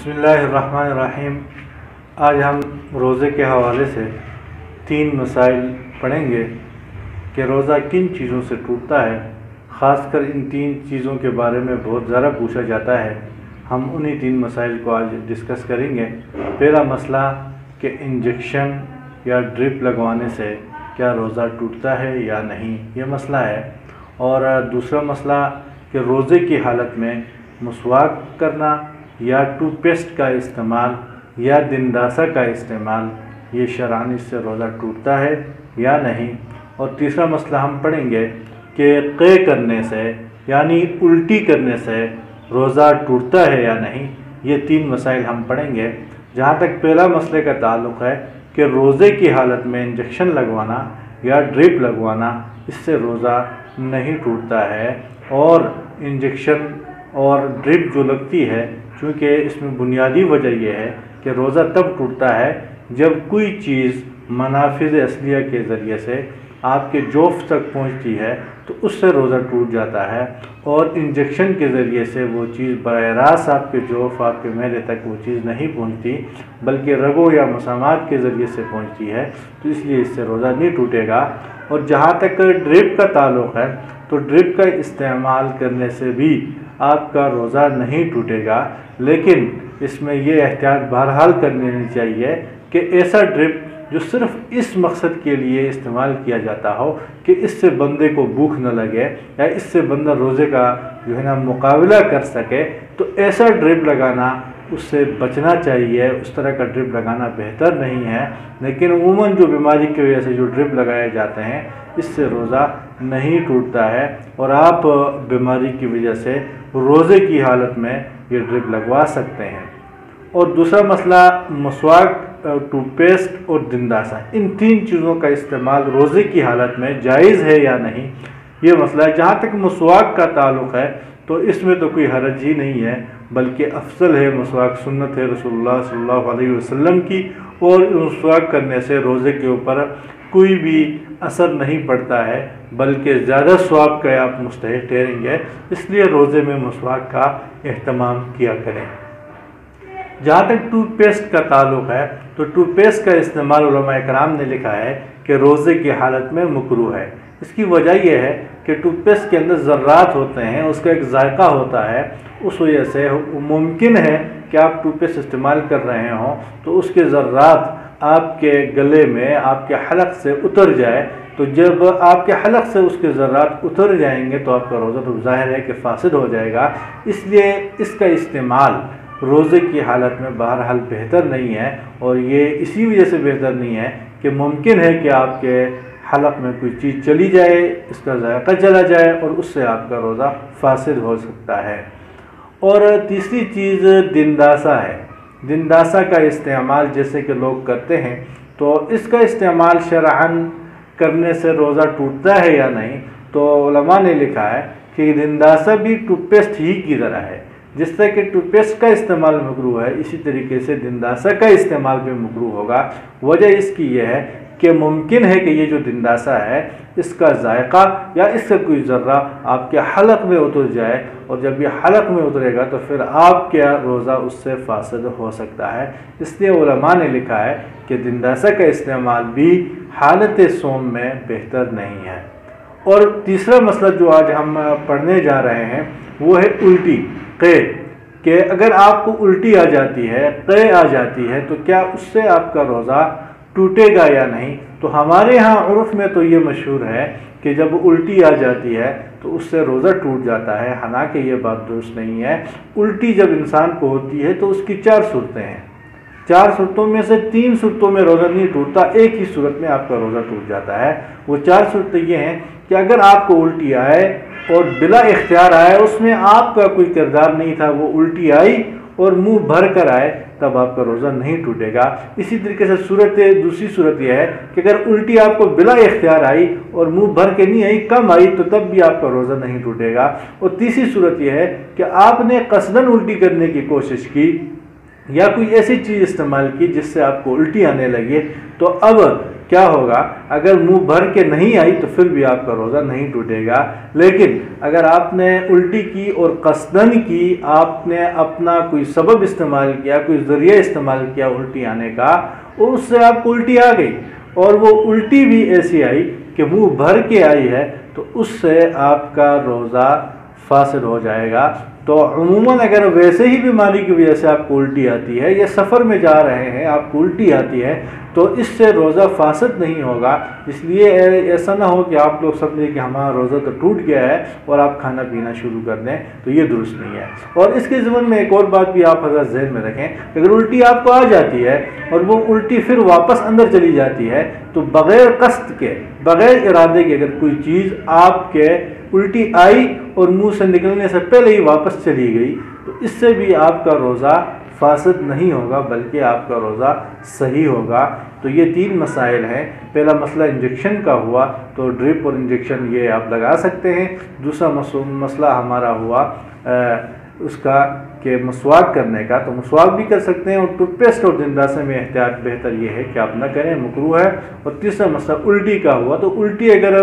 بسم اللہ الرحمن الرحیم۔ آج ہم روزے کے حوالے سے 3 مسائل پڑھیں گے کہ روزہ کن چیزوں سے ٹوٹتا ہے۔ خاص کر ان 3 چیزوں کے بارے میں بہت زیادہ پوچھا جاتا ہے۔ ہم انہی 3 مسائل کو آج ڈسکس کریں گے۔ پہلا مسئلہ کہ انجیکشن یا ڈرپ لگوانے سے کیا روزہ ٹوٹتا ہے یا نہیں، یہ مسئلہ ہے۔ اور دوسرا مسئلہ کہ روزے کی حالت میں مسواک کرنا یا ٹوتھ پیسٹ کا استعمال یا دنداسہ کا استعمال، یہ شرعاً اس سے روزہ ٹوٹتا ہے یا نہیں۔ اور تیسرا مسئلہ ہم پڑھیں گے کہ قے کرنے سے یعنی الٹی کرنے سے روزہ ٹوٹتا ہے یا نہیں۔ یہ 3 مسائل ہم پڑھیں گے۔ جہاں تک پہلا مسئلے کا تعلق ہے کہ روزے کی حالت میں انجیکشن لگوانا یا ڈرپ لگوانا، اس سے روزہ نہیں ٹوٹتا ہے۔ اور انجیکشن اور ڈرپ جو لگتی ہے، چونکہ اس میں بنیادی وجہ یہ ہے کہ روزہ تب ٹوٹتا ہے جب کوئی چیز منافذ اصلیہ کے ذریعے سے آپ کے جوف تک پہنچتی ہے تو اس سے روزہ ٹوٹ جاتا ہے، اور انجیکشن کے ذریعے سے وہ چیز براہ راست آپ کے جوف، آپ کے معدے تک وہ چیز نہیں پہنچتی بلکہ رگوں یا مسامات کے ذریعے سے پہنچتی ہے، تو اس لیے اس سے روزہ نہیں ٹوٹے گا۔ اور جہاں تک ڈرپ کا تعلق ہے تو ڈرپ کا استعمال کرنے سے بھی آپ کا روزہ نہیں ٹوٹے گا، لیکن اس میں یہ احتیاط بہرحال کرنی چاہیے کہ ایسا ڈرپ جو صرف اس مقصد کے لیے استعمال کیا جاتا ہو کہ اس سے بندے کو بھوک نہ لگے یا اس سے بندہ روزے کا مقابلہ کر سکے، تو ایسا ڈرپ لگانا اس سے بچنا چاہیے۔ اس طرح کا ڈرپ لگانا بہتر نہیں ہے، لیکن عموماً جو بیماری کی وجہ سے جو ڈرپ لگائے جاتے ہیں اس سے روزہ نہیں ٹوٹتا ہے، اور آپ بیماری کی وجہ سے روزے کی حالت میں یہ ڈرپ لگوا سکتے ہیں۔ اور دوسرا مسئلہ مسواک، ٹوتھ پیسٹ اور دنداسہ، ان 3 چیزوں کا استعمال روزے کی حالت میں جائز ہے یا نہیں، یہ مسئلہ ہے۔ جہاں تک مسواک کا تعلق ہے تو اس میں تو کوئی حرج ہی نہیں ہے، بلکہ افضل ہے، مسواک سنت ہے رسول اللہ صلی اللہ علیہ وسلم کی، اور مسواک کرنے سے روزے کے اوپر کوئی بھی اثر نہیں پڑتا ہے بلکہ زیادہ ثواب کا آپ مستحق ٹھہریں گے، اس لیے روزے میں مسواک کا اہتمام کیا کریں۔ جہاں تک ٹوتھ پیسٹ کا تعلق ہے تو ٹوتھ پیسٹ کا استعمال علماء کرام نے لکھا ہے کہ روزے کی حالت میں مکروہ ہے۔ اس کی وجہ یہ ہے کہ ٹوتھ پیسٹ کے اندر ذرات ہوتے ہیں، اس کا ایک ذائقہ ہوتا ہے، اس وجہ سے ممکن ہے کہ آپ ٹوتھ پیسٹ استعمال کر رہے ہوں تو اس کے ذرات آپ کے گلے میں، آپ کے حلق سے اتر جائے، تو جب آپ کے حلق سے اس کے ذرات اتر جائیں گے تو آپ کا روزہ تو ظاہر ہے کہ فاسد ہو جائے گا۔ اس لیے اس کا استعمال روزے کی حالت میں بہرحال بہتر نہیں ہے، اور یہ اسی وجہ سے بہتر نہیں ہے کہ ممکن ہے کہ آپ کے حلق میں کوئی چیز چلی جائے، اس کا ذائقہ چلا جائے اور اس سے آپ کا روزہ فاسد ہو سکتا ہے۔ اور تیسری چیز دنداسہ ہے۔ دنداسہ کا استعمال جیسے کہ لوگ کرتے ہیں، تو اس کا استعمال شرعاً کرنے سے روزہ ٹوٹتا ہے یا نہیں، تو علماء نے لکھا ہے کہ دنداسہ بھی ٹوتھ پیسٹ ہی کی طرح ہے۔ جس طرح کہ ٹوتھ پیسٹ کا استعمال مکروہ ہے، اسی طریقے سے دنداسہ کا استعمال بھی مکروہ ہوگا۔ وجہ اس کی یہ ہے کہ ممکن ہے کہ یہ جو دنداسہ ہے اس کا ذائقہ یا اس سے کوئی ذرہ آپ کے حلق میں اتر جائے، اور جب یہ حلق میں اترے گا تو پھر آپ کا روزہ اس سے فاسد ہو سکتا ہے۔ اس لیے علماء نے لکھا ہے کہ دنداسہ کا استعمال بھی حالت صوم میں بہتر نہیں ہے۔ اور تیسرا مسئلہ جو آج ہم پڑھنے جا رہے ہیں وہ ہے الٹی، قے، کہ اگر آپ کو الٹی آ جاتی ہے، قے آ جاتی ہے، تو کیا اس سے آپ کا روزہ ٹوٹے گا یا نہیں۔ تو ہمارے ہاں عرف میں تو یہ مشہور ہے کہ جب الٹی آ جاتی ہے تو اس سے روزہ ٹوٹ جاتا ہے، حالانکہ یہ بات درست نہیں ہے۔ الٹی جب انسان کو ہوتی ہے تو اس کی 4 صورتیں ہیں، 4 صورتوں میں سے 3 صورتوں میں روزہ نہیں ٹوٹتا، ایک ہی صورت میں آپ کا روزہ ٹوٹ جاتا ہے۔ وہ 4 صورتیں یہ ہیں کہ اگر آپ کو الٹی آئے اور بلا اختیار آئے، اس میں آپ کا کوئی کردار نہیں تھا، وہ الٹی آئی اور منہ بھر کر آئے، تب آپ کا روزہ نہیں ٹوٹے گا۔ اسی طریقے سے دوسری صورت یہ ہے کہ اگر الٹی آپ کو بلا اختیار آئی اور منہ بھر کے نہیں آئی، کم آئی، تو تب بھی آپ کا روزہ نہیں ٹوٹے گا۔ اور تیسری صورت یہ ہے کہ آپ نے قصداً الٹی کرنے کی کوشش کی یا کوئی ایسی چیز استعمال کی جس سے آپ کو الٹی آنے لگے، تو اب کیا ہوگا؟ اگر منہ بھر کے نہیں آئی تو پھر بھی آپ کا روزہ نہیں ٹوٹے گا، لیکن اگر آپ نے الٹی کی اور قصدن کی، آپ نے اپنا کوئی سبب استعمال کیا، کوئی ذریعہ استعمال کیا الٹی آنے کا، اور اس سے آپ کو الٹی آ گئی، اور وہ الٹی بھی ایسی آئی کہ منہ بھر کے آئی ہے، تو اس سے آپ کا روزہ فاسد ہو جائے گا۔ تو عموماً اگر ویسے ہی بیماری کی وجہ سے آپ کو الٹی آتی ہے، یا سفر میں جا رہے ہیں آپ کو الٹی آتی ہے، تو اس سے روزہ فاسد نہیں ہوگا۔ اس لیے ایسا نہ ہو کہ آپ لوگ سمجھیں کہ ہمارا روزہ تو ٹوٹ گیا ہے اور آپ کھانا پینا شروع کر دیں، تو یہ درست نہیں ہے۔ اور اس کے ضمن میں ایک اور بات بھی آپ حضرات ذہن میں رکھیں کہ اگر الٹی آپ کو آ جاتی ہے اور وہ الٹی پھر واپس اندر چلی جاتی ہے، تو بغیر قصد کے، بغیر ارادے کے اگر کوئی چیز آپ کے الٹی آئی اور منہ سے نکلنے سے پہلے ہی واپس چلی گئی، تو اس سے بھی آپ کا روزہ فاسد نہیں ہوگا بلکہ آپ کا روزہ صحیح ہوگا۔ تو یہ 3 مسائل ہیں۔ پہلا مسئلہ انجیکشن کا ہوا، تو ڈرپ اور انجیکشن یہ آپ لگا سکتے ہیں۔ دوسرا مسئلہ ہمارا ہوا اس کا کہ مسواک کرنے کا، تو مسواک بھی کر سکتے ہیں، اور ٹوتھ پیسٹ اور دنداسے میں احتیاط بہتر یہ ہے کہ آپ نہ کریں، مکروہ ہے۔ اور تیسرا مسئلہ الٹی کا ہوا، تو الٹی اگر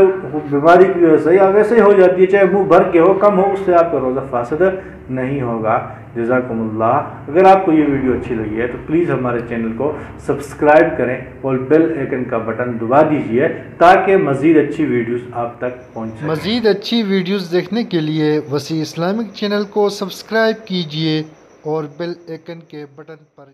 بیماری کی وجہ سے یا ویسے ہی ہو جاتی ہے، چاہے منہ بھر کے ہو کم ہو، اس سے آپ کا روزہ فاسد نہیں ہوگا۔ جزاکم اللہ۔ اگر آپ کو یہ ویڈیو اچھی لگی ہے تو پلیز ہمارے چینل کو سبسکرائب کریں اور بیل آئیکن کا بٹن دبا دیجئے تاکہ مزید اچھی ویڈیوز آپ تک پہنچ سکیں۔ مزید اچھی ویڈیوز دیکھنے کے لیے وسیع اسلامک چینل کو سبسکرائب کیجئے اور بیل آئیکن کے بٹن پر